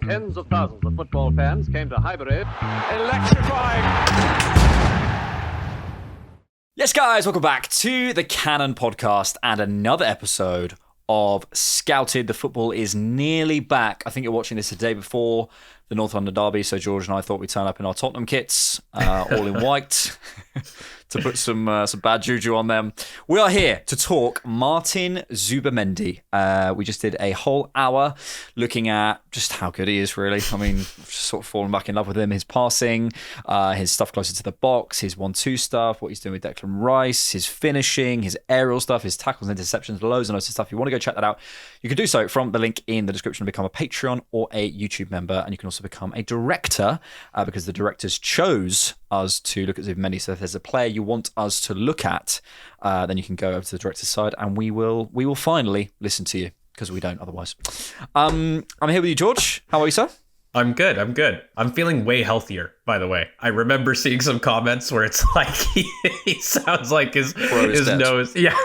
Tens of thousands of football fans came to Highbury. Electrifying. Yes, guys, welcome back to the Cannon podcast and another episode of Scouted. The football is nearly back. I think you're watching this the day before the North London derby, so George and I thought we'd turn up in our Tottenham kits, all in white, to put some bad juju on them. We are here to talk Martin Zubimendi. We just did a whole hour looking at just how good he is, really. I mean, sort of fallen back in love with him. His passing, his stuff closer to the box, his 1-2 stuff, what he's doing with Declan Rice, his finishing, his aerial stuff, his tackles and interceptions, loads and loads of stuff. If you want to go check that out, you can do so from the link in the description to become a Patreon or a YouTube member. And you can also become a director because the directors chose us to look at Zubimendi. So if there's a player you want us to look at, then you can go over to the director's side and we will finally listen to you, because we don't otherwise. I'm here with you, George. How are you, sir? I'm good. I'm feeling way healthier, by the way. I remember seeing some comments where it's like he sounds like his nose. Yeah,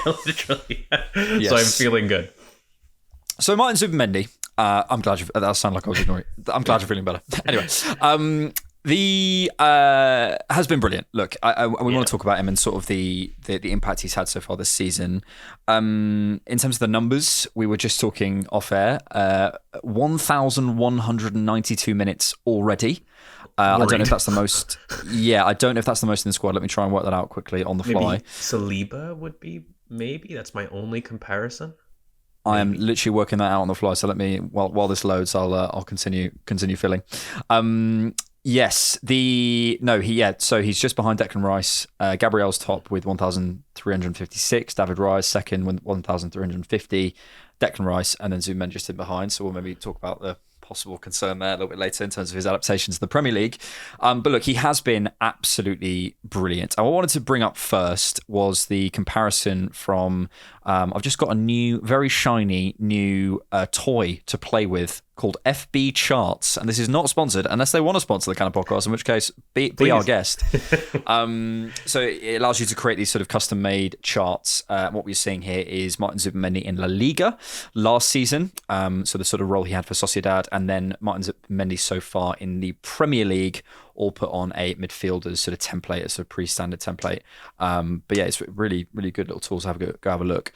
literally. Yes. So I'm feeling good. So Martin Zubimendi, I'm glad that sounded like I was ignoring it. I'm glad you're feeling better. Anyway, has been brilliant. Look, we want to talk about him and sort of the impact he's had so far this season. In terms of the numbers, we were just talking off air. 1,192 minutes already. I don't know if that's the most. Yeah, I don't know if that's the most in the squad. Let me try and work that out quickly on the fly. Maybe Saliba would be. Maybe that's my only comparison. I am literally working that out on the fly. So let me, while this loads, I'll continue filling. Yes, so he's just behind Declan Rice. Gabriel's top with 1,356. David Raya second with 1,350. Declan Rice, and then Zubimendi just in behind. So we'll maybe talk about the possible concern there a little bit later in terms of his adaptation to the Premier League. But look, he has been absolutely brilliant. And what I wanted to bring up first was the comparison from, I've just got a new, very shiny new toy to play with called FB Charts. And this is not sponsored, unless they want to sponsor the kind of podcast, in which case, be our guest. So it allows you to create these sort of custom-made charts. What we're seeing here is Martin Zubimendi in La Liga last season. So the sort of role he had for Sociedad, and then Martin Zubimendi so far in the Premier League, all put on a midfielder's sort of template, a sort of pre-standard template. But yeah, it's really, really good little tools to go have a look.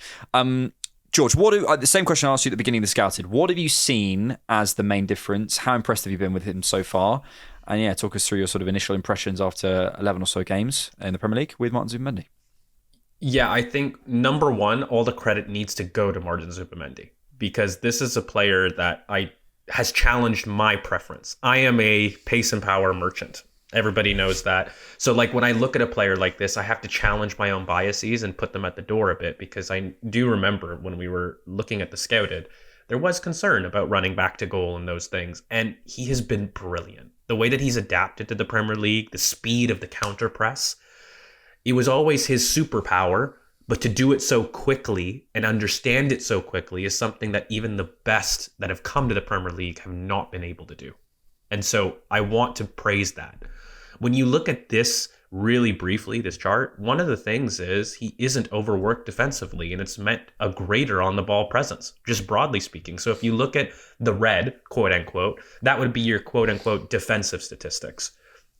George, the same question I asked you at the beginning of the Scouted. What have you seen as the main difference? How impressed have you been with him so far? And yeah, talk us through your sort of initial impressions after 11 or so games in the Premier League with Martin Zubimendi. Yeah, I think number one, all the credit needs to go to Martin Zubimendi, because this is a player that has challenged my preference. I am a pace and power merchant. Everybody knows that. So like when I look at a player like this, I have to challenge my own biases and put them at the door a bit, because I do remember when we were looking at the Scouted, there was concern about running back to goal and those things. And he has been brilliant. The way that he's adapted to the Premier League, the speed of the counter press, it was always his superpower, but to do it so quickly and understand it so quickly is something that even the best that have come to the Premier League have not been able to do. And so I want to praise that. When you look at this really briefly, this chart, one of the things is he isn't overworked defensively, and it's meant a greater on the ball presence, just broadly speaking. So if you look at the red, quote unquote, that would be your quote unquote defensive statistics.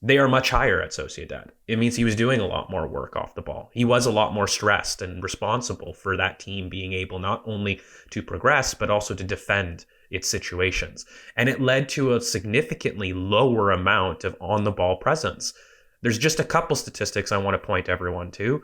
They are much higher at Sociedad. It means he was doing a lot more work off the ball. He was a lot more stressed and responsible for that team being able not only to progress, but also to defend its situations. And it led to a significantly lower amount of on-the-ball presence. There's just a couple statistics I want to point everyone to.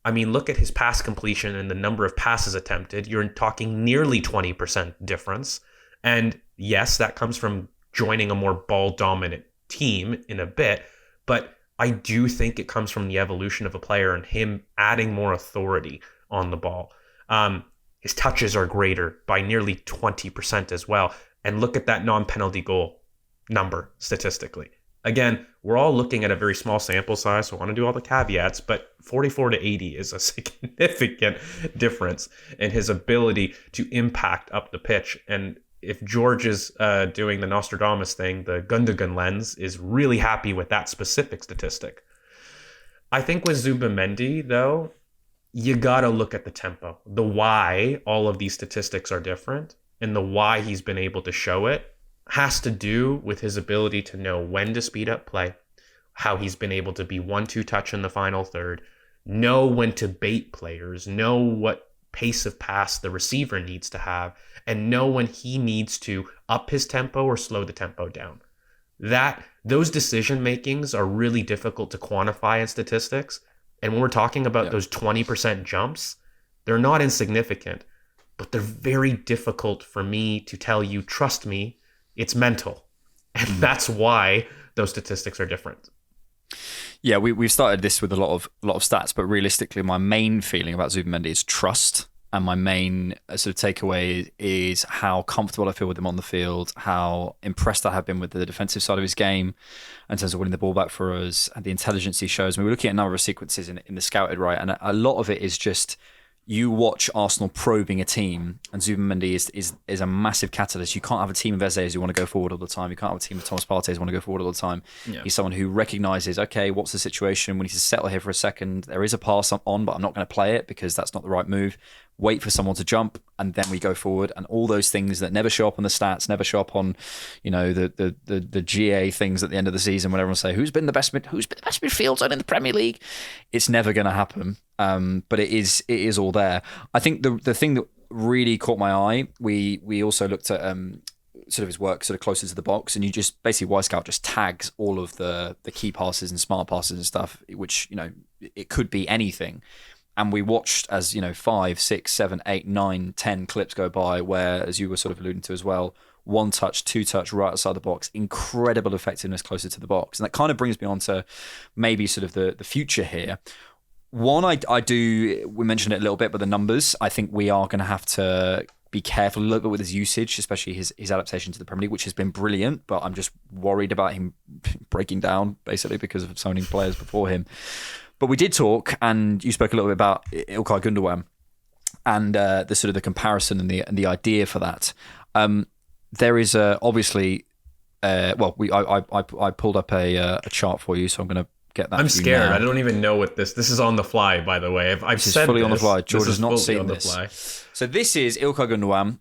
Look at his pass completion and the number of passes attempted. You're talking nearly 20% difference. And yes, that comes from joining a more ball-dominant team in a bit, but I do think it comes from the evolution of a player and him adding more authority on the ball. His touches are greater by nearly 20% as well. And look at that non-penalty goal number statistically. Again, we're all looking at a very small sample size, so I want to do all the caveats, but 44 to 80 is a significant difference in his ability to impact up the pitch. And if George is doing the Nostradamus thing, the Gundogan lens is really happy with that specific statistic. I think with Zubimendi, though, you got to look at the tempo. The why all of these statistics are different and the why he's been able to show it has to do with his ability to know when to speed up play, how he's been able to be 1-2 touch in the final third, know when to bait players, know what pace of pass the receiver needs to have, and know when he needs to up his tempo or slow the tempo down. Those decision makings are really difficult to quantify in statistics. And when we're talking about those 20% jumps, they're not insignificant, but they're very difficult for me to tell you, trust me, it's mental. And that's why those statistics are different. Yeah, we've started this with a lot of stats, but realistically, my main feeling about Zubimendi is trust. And my main sort of takeaway is how comfortable I feel with him on the field, how impressed I have been with the defensive side of his game in terms of winning the ball back for us, and the intelligence he shows. I mean, we're looking at a number of sequences in the scouted, right? And a lot of it is just you watch Arsenal probing a team, and Zubimendi is a massive catalyst. You can't have a team of Ezes who want to go forward all the time. You can't have a team of Thomas Partey who want to go forward all the time. Yeah. He's someone who recognises, okay, what's the situation? We need to settle here for a second. There is a pass on, but I'm not going to play it because that's not the right move. Wait for someone to jump, and then we go forward. And all those things that never show up on the stats, never show up on, the GA things at the end of the season when everyone say who's been the best midfield zone in the Premier League. It's never going to happen. But it is all there. I think the thing that really caught my eye, we also looked at sort of his work sort of closer to the box, and you just basically Wisecout just tags all of the key passes and smart passes and stuff, which it could be anything. And we watched as 5, 6, 7, 8, 9, 10 clips go by where, as you were sort of alluding to as well, 1 touch, 2 touch right outside the box, incredible effectiveness closer to the box. And that kind of brings me on to maybe sort of the future here. One, we mentioned it a little bit, but the numbers, I think we are going to have to be careful a little bit with his usage, especially his adaptation to the Premier League, which has been brilliant, but I'm just worried about him breaking down basically because of so many players before him. But we did talk, and you spoke a little bit about Ilkay Gundogan and the sort of the comparison and the idea for that. There is obviously, I pulled up a chart for you, so I'm going to get that. I'm scared. I don't even know what this is on the fly. By the way, I've this said is fully this. on the fly. George this has not seen this. So this is Ilkay Gundogan,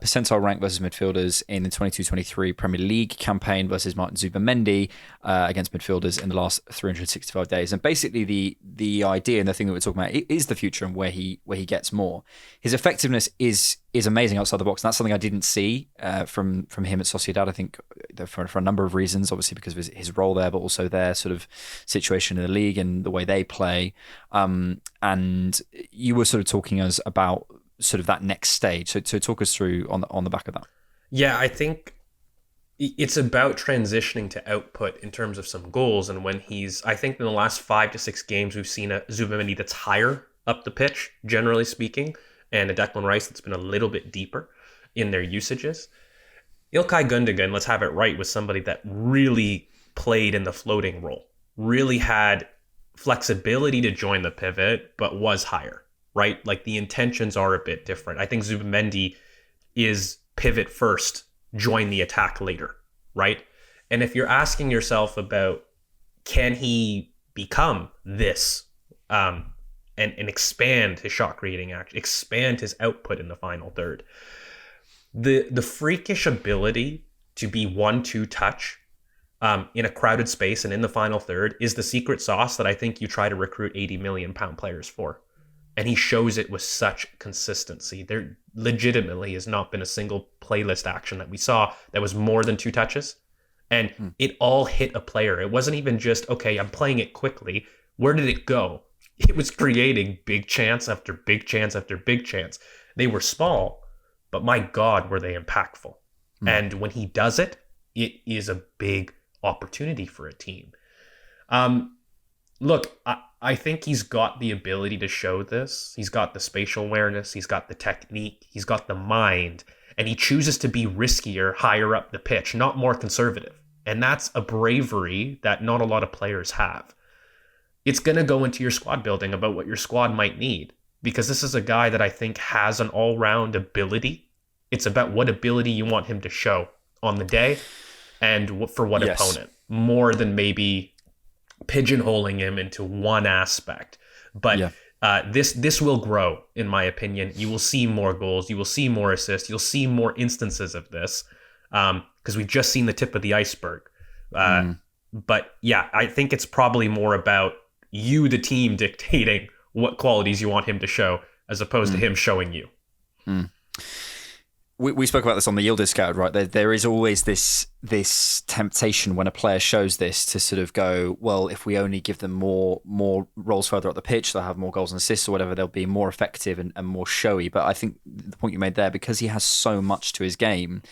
percentile rank versus midfielders in the 22-23 Premier League campaign versus Martin Zubimendi against midfielders in the last 365 days. And basically the idea and the thing that we're talking about is the future and where he gets more. His effectiveness is amazing outside the box. And that's something I didn't see from him at Sociedad. I think for a number of reasons, obviously because of his role there, but also their sort of situation in the league and the way they play. And you were sort of talking us about sort of that next stage. So talk us through on the back of that. Yeah, I think it's about transitioning to output in terms of some goals. And when I think in the last 5 to 6 games, we've seen a Zubimendi that's higher up the pitch, generally speaking, and a Declan Rice that's been a little bit deeper in their usages. Ilkay Gundogan, let's have it right, was somebody that really played in the floating role, really had flexibility to join the pivot, but was higher, right? Like the intentions are a bit different. I think Zubimendi is pivot first, join the attack later, right? And if you're asking yourself about can he become this and expand his shot creating action, expand his output in the final third, the freakish ability to be 1-2 touch in a crowded space and in the final third is the secret sauce that I think you try to recruit 80 million pound players for. And he shows it with such consistency. There legitimately has not been a single playlist action that we saw that was more than 2 touches. And it all hit a player. It wasn't even just, okay, I'm playing it quickly. Where did it go? It was creating big chance after big chance after big chance. They were small, but my God, were they impactful. And when he does it, it is a big opportunity for a team. Look, I think he's got the ability to show this. He's got the spatial awareness. He's got the technique. He's got the mind. And he chooses to be riskier higher up the pitch, not more conservative. And that's a bravery that not a lot of players have. It's going to go into your squad building about what your squad might need, because this is a guy that I think has an all-round ability. It's about what ability you want him to show on the day and for what opponent, more than maybe pigeonholing him into one aspect. But This will grow, in my opinion. You will see more goals. You will see more assists. You'll see more instances of this because we've just seen the tip of the iceberg. But yeah, I think it's probably more about you, the team, dictating what qualities you want him to show as opposed to him showing you. We spoke about this on the Yildiz Scouted, right? There is always this temptation when a player shows this to sort of go, well, if we only give them more roles further up the pitch, they'll have more goals and assists or whatever, they'll be more effective and more showy. But I think the point you made there, because he has so much to his game,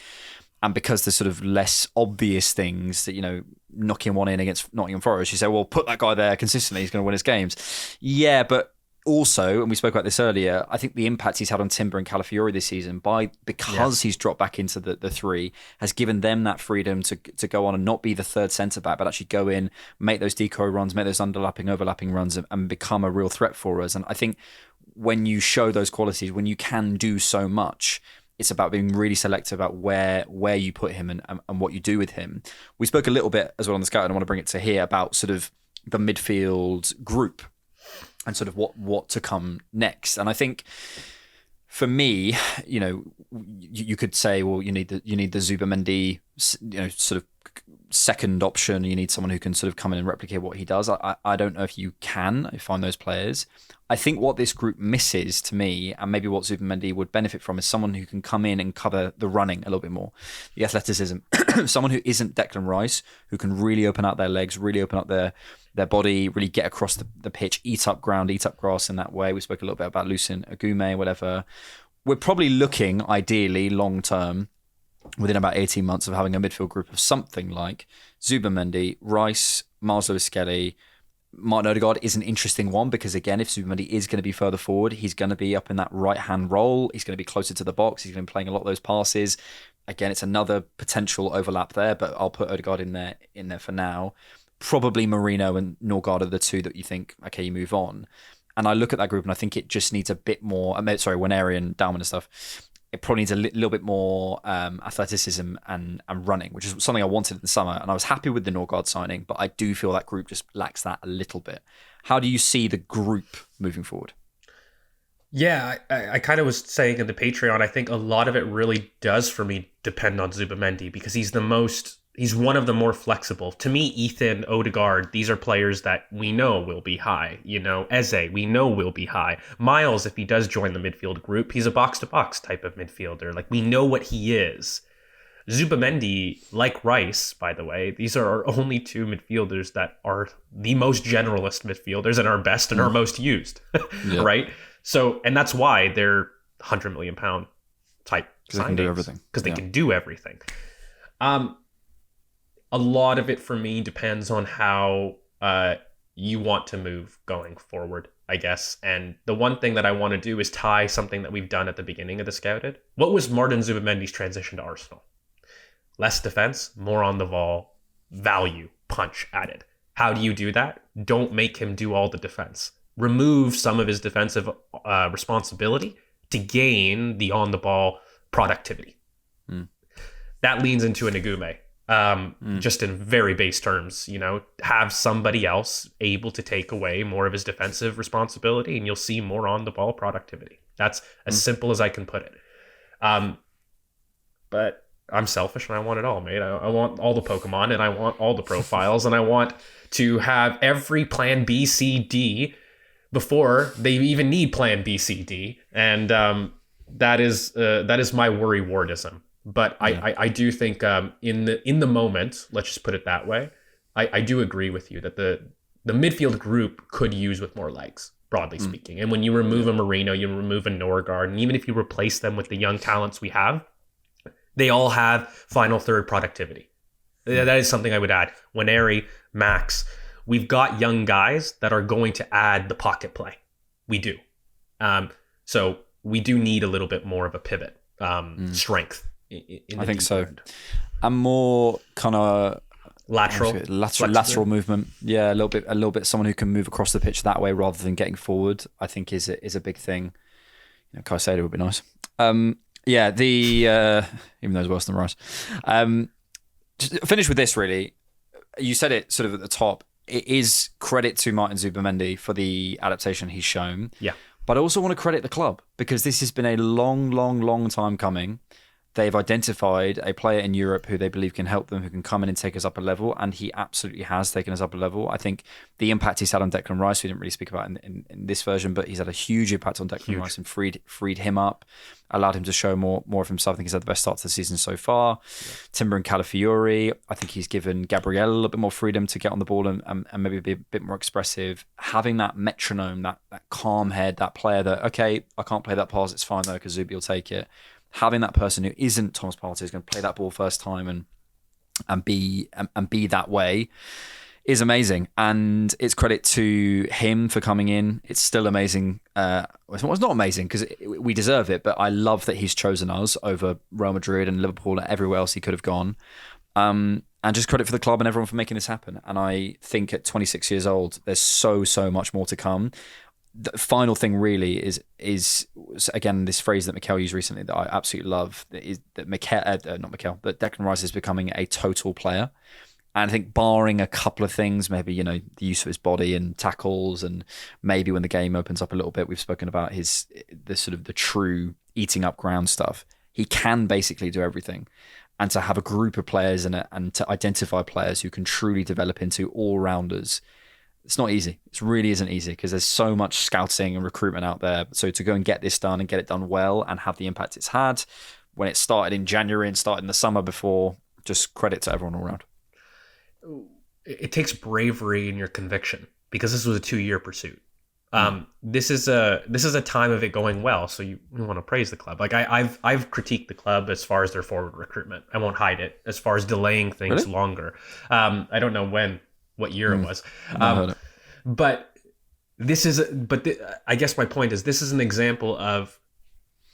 and because there's sort of less obvious things that, knocking one in against Nottingham Forest, you say, well, put that guy there consistently, he's going to win his games. Yeah, but also, and we spoke about this earlier, I think the impact he's had on Timber and Calafiori this season because he's dropped back into the three has given them that freedom to go on and not be the third centre back, but actually go in, make those decoy runs, make those overlapping runs and become a real threat for us. And I think when you show those qualities, when you can do so much, it's about being really selective about where you put him and what you do with him. We spoke a little bit as well on the Scout, and I want to bring it to here about sort of the midfield group and sort of what to come next. And I think for me, you could say, well, you need the Zubimendi, sort of second option. You need someone who can sort of come in and replicate what he does. I don't know if you can find those players. I think what this group misses to me, and maybe what Zubimendi would benefit from, is someone who can come in and cover the running a little bit more, the athleticism. Someone who isn't Declan Rice, who can really open out their legs, really open up their body, really get across the pitch, eat up ground, eat up grass in that way. We spoke a little bit about Lucien Agume, whatever. We're probably looking, ideally, long term, within about 18 months, of having a midfield group of something like Zubimendi, Rice, Miles Lewis-Skelly. Martin Odegaard is an interesting one because, again, if Zubimendi is going to be further forward, he's going to be up in that right-hand role. He's going to be closer to the box. He's going to be playing a lot of those passes. Again, it's another potential overlap there, but I'll put Odegaard in there for now. Probably Marino and Norgard are the two that you think, okay, you move on. And I look at that group and I think it just needs a bit more, Waneri and Dalman and stuff. It probably needs a little bit more athleticism and running, which is something I wanted in the summer. And I was happy with the Norgard signing, but I do feel that group just lacks that a little bit. How do you see the group moving forward? Yeah, I kind of was saying in the Patreon, I think a lot of it really does for me depend on Zubimendi because he's one of the more flexible. To me, Ethan, Odegaard, these are players that we know will be high. Eze, we know will be high. Miles, if he does join the midfield group, he's a box-to-box type of midfielder. Like, we know what he is. Zubimendi, like Rice, by the way, these are our only two midfielders that are the most generalist midfielders and are best and are most used, right? So, and that's why they're £100 million type signings. They can do everything. Because they can do everything. A lot of it for me depends on how you want to move going forward, I guess. And the one thing that I want to do is tie something that we've done at the beginning of the Scouted. What was Martin Zubimendi's transition to Arsenal? Less defense, more on the ball, value, punch added. How do you do that? Don't make him do all the defense. Remove some of his defensive responsibility to gain the on-the-ball productivity. That leans into an Agume. Just in very base terms, have somebody else able to take away more of his defensive responsibility and you'll see more on the ball productivity. That's as simple as I can put it. But I'm selfish and I want it all, mate. I want all the Pokemon and I want all the profiles and I want to have every plan B, C, D before they even need plan B, C, D. And that is my worry-wardism. But I do think in the moment, let's just put it that way, I do agree with you that the midfield group could use with more legs, broadly speaking. And when you remove a Marino, you remove a Norgard, and even if you replace them with the young talents we have, they all have final third productivity. That is something I would add. Waneri, Max, we've got young guys that are going to add the pocket play. We do. So we do need a little bit more of a pivot, strength. I think so. And more kind of lateral movement. Yeah, a little bit. Someone who can move across the pitch that way rather than getting forward, I think is a big thing. Caicedo would be nice. Even though he's worse than Rice. Just finish with this. Really, you said it sort of at the top. it is credit to Martin Zubimendi for the adaptation he's shown. Yeah. But I also want to credit the club because this has been a long time coming. They've identified a player in Europe who they believe can help them, who can come in and take us up a level, and he absolutely has taken us up a level. I think the impact he's had on Declan Rice, we didn't really speak about in this version, but he's had a huge impact on Declan Rice and freed him up, allowed him to show more of himself. I think he's had the best start to the season so far. Yeah. Timber and Calafiori, I think he's given Gabriel a little bit more freedom to get on the ball and maybe be a bit more expressive. Having that metronome, that calm head, that player that, okay, I can't play that pass, it's fine though, because Zubi will take it. Having that person who isn't Thomas Partey is going to play that ball first time and be that way is amazing. And it's credit to him for coming in. It's still amazing. It's not amazing because we deserve it, but I love that he's chosen us over Real Madrid and Liverpool and everywhere else he could have gone. And just credit for the club and everyone for making this happen. And I think at 26 years old, there's so much more to come. The final thing really is again this phrase that Mikel used recently that I absolutely love, is that that Declan Rice is becoming a total player. And I think barring a couple of things, maybe the use of his body and tackles, and maybe when the game opens up a little bit, we've spoken about the true eating up ground stuff. He can basically do everything, and to have a group of players and to identify players who can truly develop into all rounders. It's not easy. It really isn't easy because there's so much scouting and recruitment out there. So to go and get this done and get it done well and have the impact it's had when it started in January and started in the summer before, just credit to everyone all around. It takes bravery in your conviction because this was a 2-year pursuit. This is a time of it going well. So you want to praise the club. Like I've critiqued the club as far as their forward recruitment. I won't hide it. As far as delaying things longer. I don't know what year it was. But I guess my point is this is an example of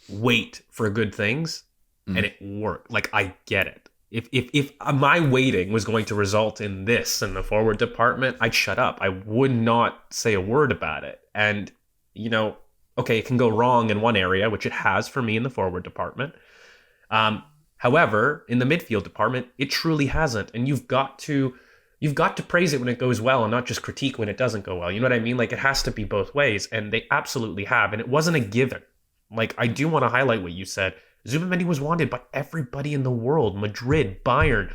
wait for good things and it worked. Like I get it. If my waiting was going to result in this in the forward department, I'd shut up. I would not say a word about it. And okay, it can go wrong in one area, which it has for me in the forward department. However, in the midfield department, it truly hasn't. And you've got to praise it when it goes well and not just critique when it doesn't go well. You know what I mean? Like it has to be both ways, and they absolutely have. And it wasn't a given. Like I do want to highlight what you said. Zubimendi was wanted by everybody in the world, Madrid, Bayern.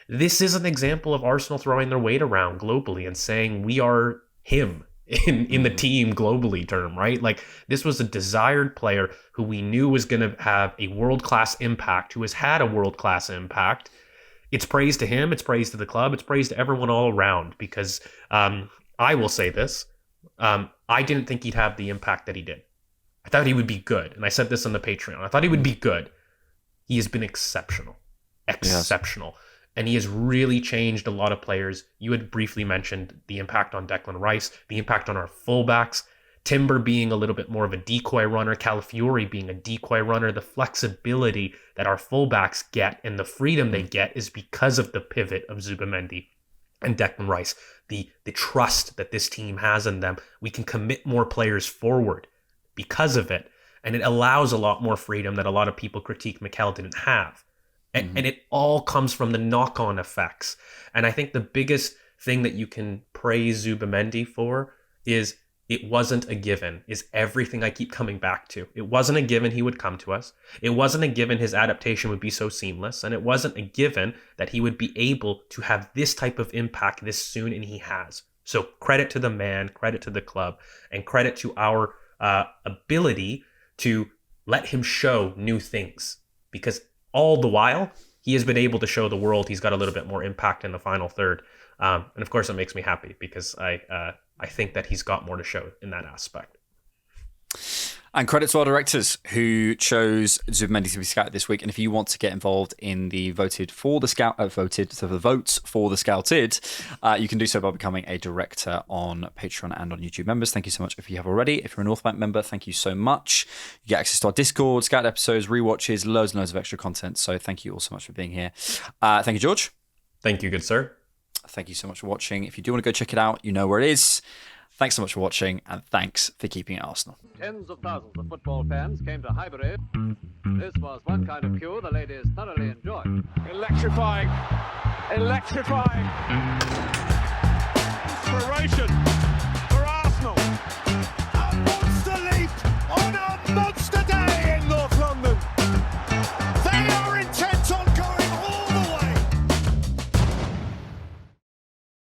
This is an example of Arsenal throwing their weight around globally and saying we are him in the team globally term, right? Like this was a desired player who we knew was going to have a world-class impact, who has had a world-class impact. It's praise to him, it's praise to the club, it's praise to everyone all around because I will say this, I didn't think he'd have the impact that he did. I thought he would be good, and I said this on the Patreon. I thought he would be good. He has been exceptional. Yes. And he has really changed a lot of players. You had briefly mentioned the impact on Declan Rice, the impact on our fullbacks, Timber being a little bit more of a decoy runner, Calafiori being a decoy runner. The flexibility that our fullbacks get and the freedom they get is because of the pivot of Zubimendi and Declan Rice. The trust that this team has in them. We can commit more players forward because of it. And it allows a lot more freedom that a lot of people critique Mikel didn't have. And it all comes from the knock-on effects. And I think the biggest thing that you can praise Zubimendi for is it wasn't a given, is everything I keep coming back to. It wasn't a given he would come to us. It wasn't a given his adaptation would be so seamless. And it wasn't a given that he would be able to have this type of impact this soon, and he has. So credit to the man, credit to the club, and credit to our ability to let him show new things. Because all the while, he has been able to show the world he's got a little bit more impact in the final third. And of course, it makes me happy because I think that he's got more to show in that aspect. And credit to our directors who chose Zubimendi to be scouted this week. And if you want to get involved in the votes for the scouted, you can do so by becoming a director on Patreon and on YouTube members. Thank you so much if you have already. If you're a North Bank member, thank you so much. You get access to our Discord, scout episodes, rewatches, loads and loads of extra content. So thank you all so much for being here. Thank you, George. Thank you, good sir. Thank you so much for watching. If you do want to go check it out, you know where it is. Thanks so much for watching, and thanks for keeping it Arsenal. Tens of thousands of football fans came to Highbury. This was one kind of queue the ladies thoroughly enjoyed. Electrifying. desperation.